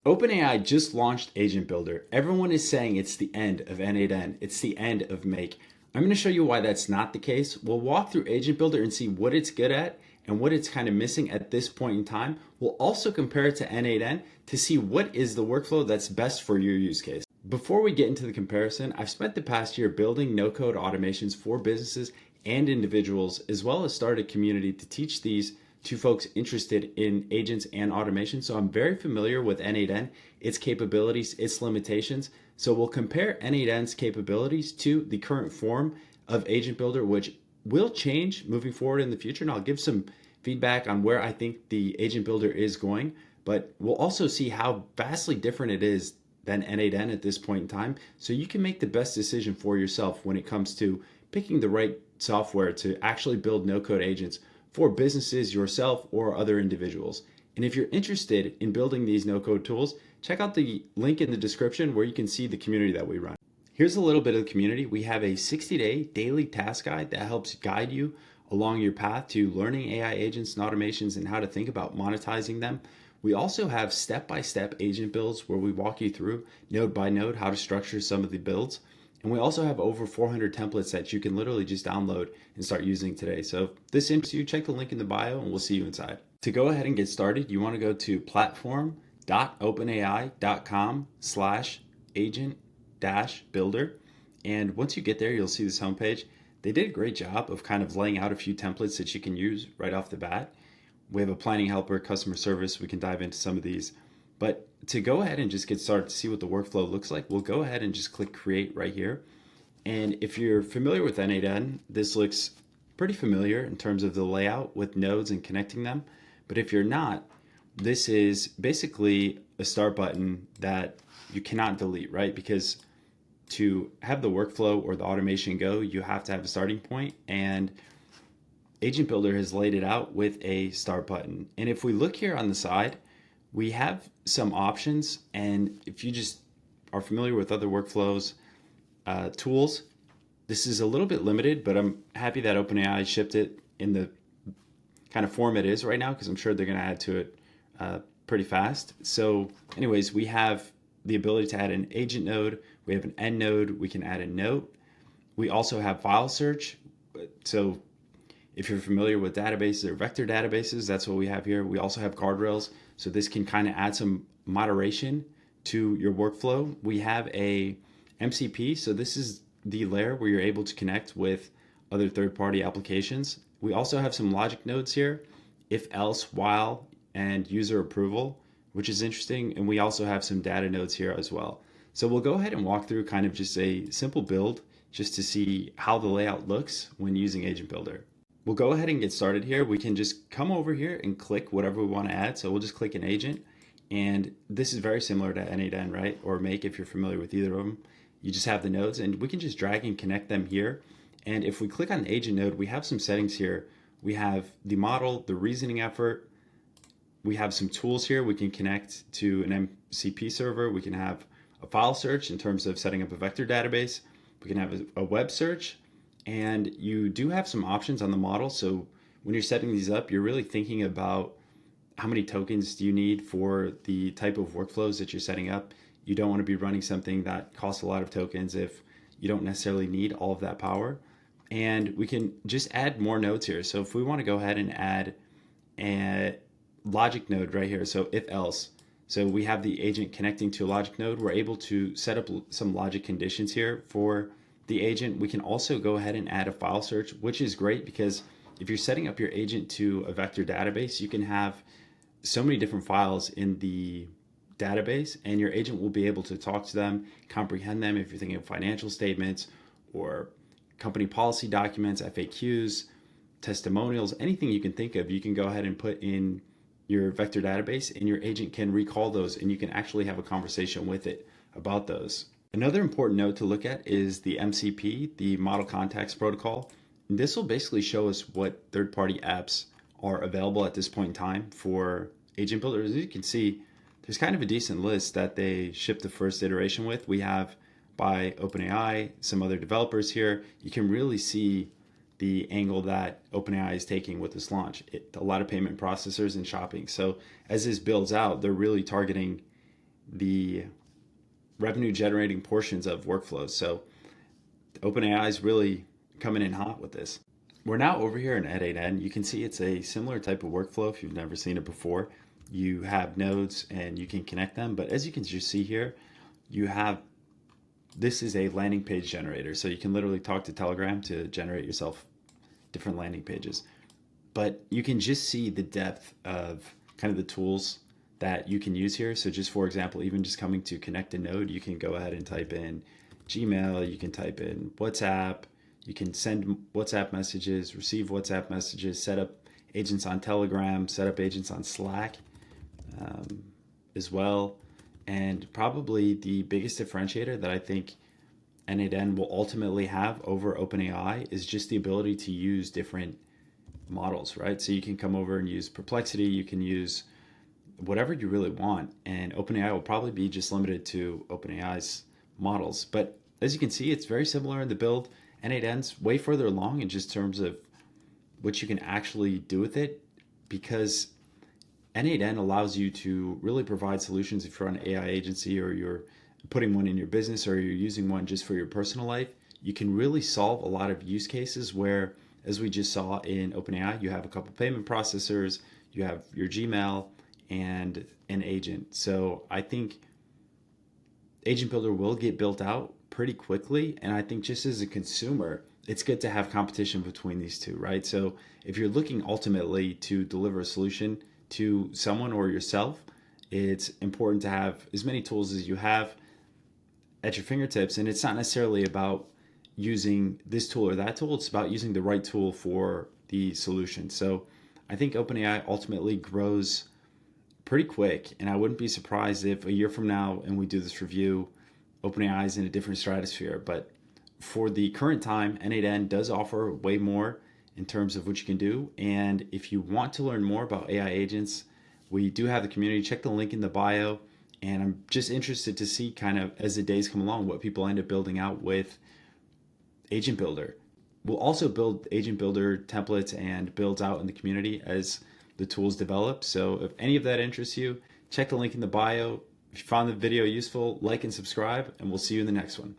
OpenAI just launched Agent Builder. Everyone is saying it's the end of n8n. It's the end of Make. I'm going to show you why that's not the case. We'll walk through Agent Builder and see what it's good at and what it's kind of missing at this point in time. We'll also compare it to n8n to see what is the workflow that's best for your use case. Before we get into the comparison, I've spent the past year building no-code automations for businesses and individuals, as well as started a community to teach these to folks interested in agents and automation. So I'm very familiar with n8n, its capabilities, its limitations. So we'll compare n8n's capabilities to the current form of Agent Builder, which will change moving forward in the future. And I'll give some feedback on where I think the Agent Builder is going, but we'll also see how vastly different it is than n8n at this point in time. So you can make the best decision for yourself when it comes to picking the right software to actually build no-code agents for businesses, yourself, or other individuals. And if you're interested in building these no-code tools, check out the link in the description where you can see the community that we run. Here's a little bit of the community. We have a 60-day daily task guide that helps guide you along your path to learning AI agents and automations and how to think about monetizing them. We also have step-by-step agent builds where we walk you through node by node how to structure some of the builds. And we also have over 400 templates that you can literally just download and start using today. So if this interests you, check the link in the bio and we'll see you inside. To go ahead and get started, you want to go to platform.openai.com/agent-builder. And once you get there, you'll see this homepage. They did a great job of kind of laying out a few templates that you can use right off the bat. We have a planning helper, customer service. We can dive into some of these. But to go ahead and just get started to see what the workflow looks like, we'll go ahead and just click create right here. And if you're familiar with n8n, this looks pretty familiar in terms of the layout with nodes and connecting them. But if you're not, this is basically a start button that you cannot delete, right? Because to have the workflow or the automation go, you have to have a starting point, and Agent Builder has laid it out with a start button. And if we look here on the side, we have some options, and if you just are familiar with other workflows tools, this is a little bit limited, but I'm happy that OpenAI shipped it in the kind of form it is right now, because I'm sure they're going to add to it pretty fast. So anyways, we have the ability to add an agent node. We have an n node. We can add a note. We also have file search. So if you're familiar with databases or vector databases, that's what we have here. We also have guardrails. So this can kind of add some moderation to your workflow. We have a MCP. So this is the layer where you're able to connect with other third-party applications. We also have some logic nodes here, if, else, while, and user approval, which is interesting. And we also have some data nodes here as well. So we'll go ahead and walk through kind of just a simple build just to see how the layout looks when using Agent Builder. We'll go ahead and get started here. We can just come over here and click whatever we want to add. So we'll just click an agent. And this is very similar to n8n, right? Or Make, if you're familiar with either of them. You just have the nodes, and we can just drag and connect them here. And if we click on the agent node, we have some settings here. We have the model, the reasoning effort. We have some tools here. We can connect to an MCP server. We can have a file search in terms of setting up a vector database. We can have a web search. And you do have some options on the model. So when you're setting these up, you're really thinking about how many tokens do you need for the type of workflows that you're setting up. You don't want to be running something that costs a lot of tokens if you don't necessarily need all of that power. And we can just add more nodes here. So if we want to go ahead and add a logic node right here, so if else, so we have the agent connecting to a logic node, we're able to set up some logic conditions here for the agent. We can also go ahead and add a file search, which is great because if you're setting up your agent to a vector database, you can have so many different files in the database, and your agent will be able to talk to them, comprehend them. If you're thinking of financial statements or company policy documents, FAQs, testimonials, anything you can think of, you can go ahead and put in your vector database, and your agent can recall those, and you can actually have a conversation with it about those. Another important note to look at is the MCP, the Model Context Protocol. This will basically show us what third-party apps are available at this point in time for Agent Builder. As you can see, there's kind of a decent list that they shipped the first iteration with. We have by OpenAI, some other developers here. You can really see the angle that OpenAI is taking with this launch. A lot of payment processors and shopping. So as this builds out, they're really targeting the revenue generating portions of workflows. So OpenAI is really coming in hot with this. We're now over here in n8n. You can see it's a similar type of workflow if you've never seen it before. You have nodes and you can connect them, but as you can just see here, you have this is a landing page generator. So you can literally talk to Telegram to generate yourself different landing pages. But you can just see the depth of kind of the tools that you can use here. So just for example, even just coming to connect a node, you can go ahead and type in Gmail, you can type in WhatsApp, you can send WhatsApp messages, receive WhatsApp messages, set up agents on Telegram, set up agents on Slack as well. And probably the biggest differentiator that I think n8n will ultimately have over OpenAI is just the ability to use different models, right? So you can come over and use Perplexity, you can use whatever you really want, and OpenAI will probably be just limited to OpenAI's models. But as you can see, it's very similar in the build. n8n's way further along in just terms of what you can actually do with it, because n8n allows you to really provide solutions if you're an AI agency or you're putting one in your business or you're using one just for your personal life. You can really solve a lot of use cases where, as we just saw in OpenAI, you have a couple payment processors, you have your Gmail, and an agent. So I think Agent Builder will get built out pretty quickly. And I think just as a consumer, it's good to have competition between these two, right? So if you're looking ultimately to deliver a solution to someone or yourself, it's important to have as many tools as you have at your fingertips. And it's not necessarily about using this tool or that tool. It's about using the right tool for the solution. So I think OpenAI ultimately grows pretty quick, and I wouldn't be surprised if a year from now and we do this review, OpenAI is in a different stratosphere. But for the current time, n8n does offer way more in terms of what you can do. And if you want to learn more about AI agents, we do have the community. Check the link in the bio. And I'm just interested to see kind of as the days come along what people end up building out with Agent Builder. We'll also build Agent Builder templates and builds out in the community as the tools develop. So if any of that interests you, check the link in the bio. If you found the video useful, like and subscribe, and we'll see you in the next one.